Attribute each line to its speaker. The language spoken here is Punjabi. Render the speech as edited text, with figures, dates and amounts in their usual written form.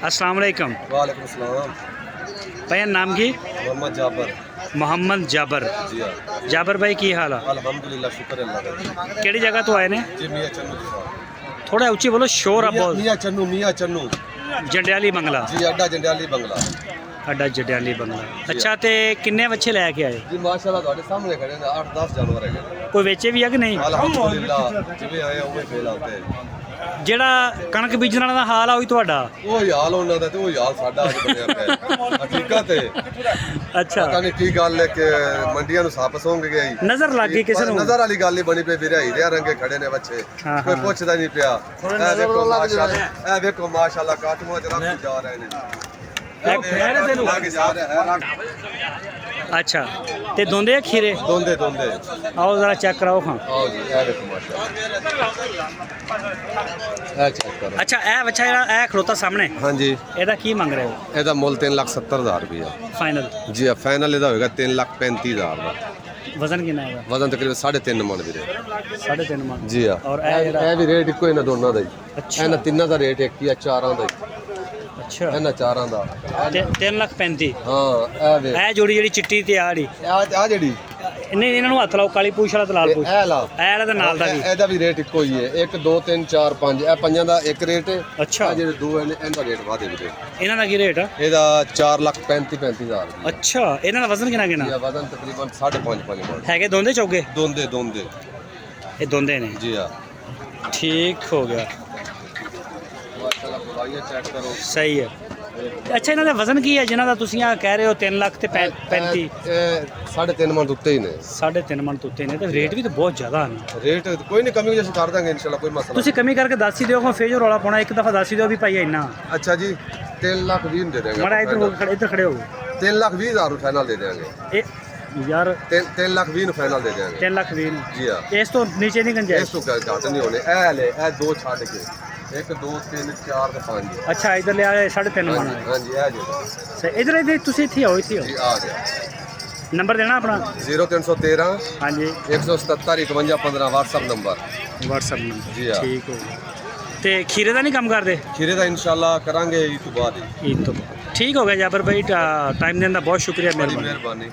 Speaker 1: अस्सलाम वालेकुम।
Speaker 2: वालेकुम सलाम।
Speaker 1: भैया नाम की?
Speaker 2: मोहम्मद जाबर।
Speaker 1: मोहम्मद जाबर।
Speaker 2: जी हाँ।
Speaker 1: जाबर भाई की हाल है?
Speaker 2: अल्हम्दुलिल्लाह, शुक्र है अल्लाह का।
Speaker 1: केड़ी जगह तो आए ने?
Speaker 2: जी मियाँ चन्नू जी साहब।
Speaker 1: थोड़ा ऊंची बोलो, शोर अब बहुत।
Speaker 2: मियाँ चन्नू
Speaker 1: जंडियाली बंगला।
Speaker 2: जी, अड्डा जंडियाली बंगला।
Speaker 1: अड्डा जंडियाली बंगला। अच्छा, ते किन्ने बच्चे लैके आए?
Speaker 2: जी माशाल्लाह ਤੁਹਾਡੇ ਸਾਹਮਣੇ ਖੜੇ ਨੇ 8-10 ਜਾਨਵਰ ਹੈਗੇ ਨੇ।
Speaker 1: कोई बेचे भी है कि नहीं?
Speaker 2: अल्हम्दुलिल्लाह, ਜਿਵੇਂ ਆਏ ਉਵੇਂ ਫੇਲ ਆਉਂਦੇ।
Speaker 1: ਜਿਹੜਾ ਕਣਕ ਬੀਜਣ ਵਾਲਾ ਦਾ ਹਾਲ ਆ ਉਹੀ ਤੁਹਾਡਾ?
Speaker 2: ਉਹ ਹਾਲ ਉਹਨਾਂ ਦਾ ਤੇ ਉਹ ਹਾਲ ਸਾਡਾ ਅੱਜ ਬਣਿਆ ਪਿਆ। ਹਕੀਕਤ ਹੈ।
Speaker 1: ਅੱਛਾ,
Speaker 2: ਪਤਾ ਨਹੀਂ ਕੀ ਗੱਲ ਹੈ ਕਿ ਮੰਡੀਆਂ ਨੂੰ ਸੱਪ ਸੌਂਗ ਗਏ।
Speaker 1: ਨਜ਼ਰ ਲੱਗ ਗਈ ਕਿਸੇ ਨੂੰ?
Speaker 2: ਨਜ਼ਰ ਵਾਲੀ ਗੱਲ ਹੀ ਬਣੀ ਪਈ ਵੀਰੇ, ਹੀਰੇ ਰੰਗੇ ਖੜੇ ਨੇ ਬੱਚੇ, ਕੋਈ ਪੁੱਛਦਾ ਨਹੀਂ ਪਿਆ। ਇਹ ਵੇਖੋ ਮਾਸ਼ਾਅੱਲਾ ਕਾਟੂਆਂ ਚ ਰੱਖ ਜਾ ਰਹੇ ਨੇ। ਲੱਗ ਜਾ ਰਿਹਾ ਹੈ।
Speaker 1: अच्छा, ते दोंदे खीरे?
Speaker 2: दोंदे
Speaker 1: आओ जरा चेक कराओ खां।
Speaker 2: आओ जी, ये देखो माशाल्लाह, ये चेक करो।
Speaker 1: अच्छा, ए बच्चा जेड़ा ए खड़ोता सामने,
Speaker 2: हाँ जी,
Speaker 1: ਇਹਦਾ ਕੀ ਮੰਗ ਰਹੇ ਹੋ?
Speaker 2: ਇਹਦਾ ਮੁੱਲ 3,70,000 ਰੁਪਇਆ
Speaker 1: ਫਾਈਨਲ?
Speaker 2: ਜੀ ਆ, ਫਾਈਨਲ ਇਹਦਾ ਹੋਏਗਾ 3,35,000 ਦਾ।
Speaker 1: ਵਜ਼ਨ ਕਿੰਨਾ ਹੈਗਾ?
Speaker 2: ਵਜ਼ਨ ਤਕਰੀਬਨ 3.5 ਮਣ ਵੀਰੇ।
Speaker 1: 3.5 ਮਣ
Speaker 2: ਜੀ ਆ।
Speaker 1: ਔਰ ਇਹ ਜਿਹੜਾ
Speaker 2: ਇਹ ਵੀ ਰੇਟ ਇੱਕੋ ਇਹਨਾਂ ਦੋਨਾਂ ਦਾ ਹੀ।
Speaker 1: ਅੱਛਾ।
Speaker 2: ਇਹਨਾਂ ਤਿੰਨਾਂ ਦਾ ਰੇਟ ਇੱਕ ਹੀ ਆ, ਚਾਰਾਂ ਦਾ ਹੀ।
Speaker 1: ਅੱਛਾ,
Speaker 2: ਇਹਨਾਂ ਚਾਰਾਂ ਦਾ
Speaker 1: 3,35,000।
Speaker 2: ਹਾਂ। ਇਹ ਵੇ
Speaker 1: ਇਹ ਜੋੜੀ ਜਿਹੜੀ ਚਿੱਟੀ ਤੇ ਆੜੀ,
Speaker 2: ਆ ਜਿਹੜੀ
Speaker 1: ਨਹੀਂ ਇਹਨਾਂ ਨੂੰ ਹੱਥ ਲਾਓ, ਕਾਲੀ ਪੂਛ ਵਾਲਾ ਤੇ ਲਾਲ ਪੂਛ।
Speaker 2: ਇਹ ਲਾ,
Speaker 1: ਇਹ ਵਾਲਾ ਤੇ ਨਾਲ ਦਾ ਵੀ?
Speaker 2: ਇਹਦਾ ਵੀ ਰੇਟ ਇੱਕੋ ਹੀ ਹੈ। 1 2 3 4 5, ਇਹ ਪੰਜਾਂ ਦਾ ਇੱਕ ਰੇਟ ਹੈ।
Speaker 1: ਅੱਛਾ,
Speaker 2: ਆਹ ਜਿਹੜੇ ਦੋ ਨੇ ਇਹਦਾ ਰੇਟ ਵਾਧੇ ਵੀਰੇ।
Speaker 1: ਇਹਨਾਂ ਦਾ ਕੀ ਰੇਟ ਆ?
Speaker 2: ਇਹਦਾ 4,35,000 ਰੁਪਏ।
Speaker 1: ਅੱਛਾ, ਇਹਨਾਂ ਦਾ ਵਜ਼ਨ ਕਿੰਨਾ ਕਿੰਨਾ
Speaker 2: ਇਹ ਵਜ਼ਨ ਤਕਰੀਬਨ 5.5 ਮਣ
Speaker 1: ਹੈਗੇ? ਦੋਂਦੇ ਚੌਗੇ?
Speaker 2: ਦੋਂਦੇ
Speaker 1: ਇਹ ਦੋਂਦੇ ਨੇ
Speaker 2: ਜੀ ਆ।
Speaker 1: ਠੀਕ ਹੋ ਗਿਆ,
Speaker 2: ਮਾਸ਼ਾਅੱਲਾ, ਖੁਦਾਈਆ ਚੈੱਕ ਕਰੋ।
Speaker 1: ਸਹੀ ਹੈ। ਅੱਛਾ, ਇਹਨਾਂ ਦਾ ਵਜ਼ਨ ਕੀ ਹੈ ਜਿਨ੍ਹਾਂ ਦਾ ਤੁਸੀਂ ਆ ਕਹਿ ਰਹੇ ਹੋ 3 ਲੱਖ ਤੇ 35?
Speaker 2: ਇਹ 3.5 ਮਣ ਉੱਤੇ ਹੀ ਨੇ।
Speaker 1: 3.5 ਮਣ ਤੋਂ ਉੱਤੇ ਨੇ ਤੇ ਰੇਟ ਵੀ ਤਾਂ ਬਹੁਤ ਜ਼ਿਆਦਾ ਹਨ।
Speaker 2: ਰੇਟ ਕੋਈ ਨਹੀਂ, ਕਮੀ ਅਸੀਂ ਕਰ ਦਾਂਗੇ ਇਨਸ਼ਾਅੱਲਾ, ਕੋਈ ਮਸਲਾ
Speaker 1: ਤੁਸੀਂ ਕਮੀ ਕਰਕੇ ਦੱਸ ਹੀ ਦਿਓ, ਫੇਰ ਜੋ ਰੌਲਾ ਪਾਉਣਾ ਇੱਕ ਦਫਾ ਦੱਸ ਹੀ ਦਿਓ ਵੀ ਭਾਈ ਇੰਨਾ।
Speaker 2: ਨਹੀਂ। ਅੱਛਾ ਜੀ, 3,20,000 ਦੇ ਦੇਂਗੇ।
Speaker 1: ਮਾੜਾ ਇੱਧਰ ਖੜੇ ਹੋ।
Speaker 2: 3,20,000 ਨੂੰ ਫਾਈਨਲ ਦੇ ਦੇਂਗੇ।
Speaker 1: ਇਹ ਯਾਰ
Speaker 2: 3,20,000 ਨੂੰ ਫਾਈਨਲ ਦੇ ਦੇਂਗੇ।
Speaker 1: 3,20,000
Speaker 2: ਜੀ ਆ।
Speaker 1: ਇਸ ਤੋਂ ਨੀਚੇ ਨਹੀਂ
Speaker 2: ਇਸ
Speaker 1: ਗੰਜਾਇਸ਼?
Speaker 2: ਤੋਂ ਘੱਟ ਨਹੀਂ ਹੋਣੇ। ਇਹ ਲੈ, ਇਹ ਦੋ ਛੱਡ ਕੇ 1 2 3 4 ਤੇ 5।
Speaker 1: ਅੱਛਾ, ਇੱਧਰ ਲਿਆ 3.5 ਮਣ।
Speaker 2: ਹਾਂਜੀ, ਇਹ ਜੋ
Speaker 1: ਸਹੀ, ਇੱਧਰ ਤੁਸੀਂ ਇੱਥੇ ਆਓ, ਇੱਥੇ
Speaker 2: ਜੀ
Speaker 1: ਆਓ।
Speaker 2: ਆ ਗਿਆ।
Speaker 1: ਨੰਬਰ ਦੇਣਾ ਆਪਣਾ?
Speaker 2: 0313
Speaker 1: ਹਾਂਜੀ,
Speaker 2: 177 51 15 WhatsApp ਨੰਬਰ।
Speaker 1: WhatsApp number.
Speaker 2: ਜੀ ਹਾਂ।
Speaker 1: ਠੀਕ ਹੋ ਗਿਆ। ਤੇ ਖੀਰੇ ਦਾ ਨਹੀਂ ਕੰਮ ਕਰਦੇ?
Speaker 2: ਖੀਰੇ ਦਾ ਇਨਸ਼ਾਅੱਲਾ ਕਰਾਂਗੇ ਇਸ ਤੋਂ ਬਾਅਦ ਹੀ।
Speaker 1: ਠੀਕ ਹੋ ਗਿਆ ਜਾਬਰ ਭਾਈ, ਟਾਈਮ ਦੇਣ ਦਾ ਬਹੁਤ ਸ਼ੁਕਰੀਆ,
Speaker 2: ਬੜੀ
Speaker 1: ਮਿਹਰਬਾਨੀ।
Speaker 2: ਮਿਹਰਬਾਨੀ।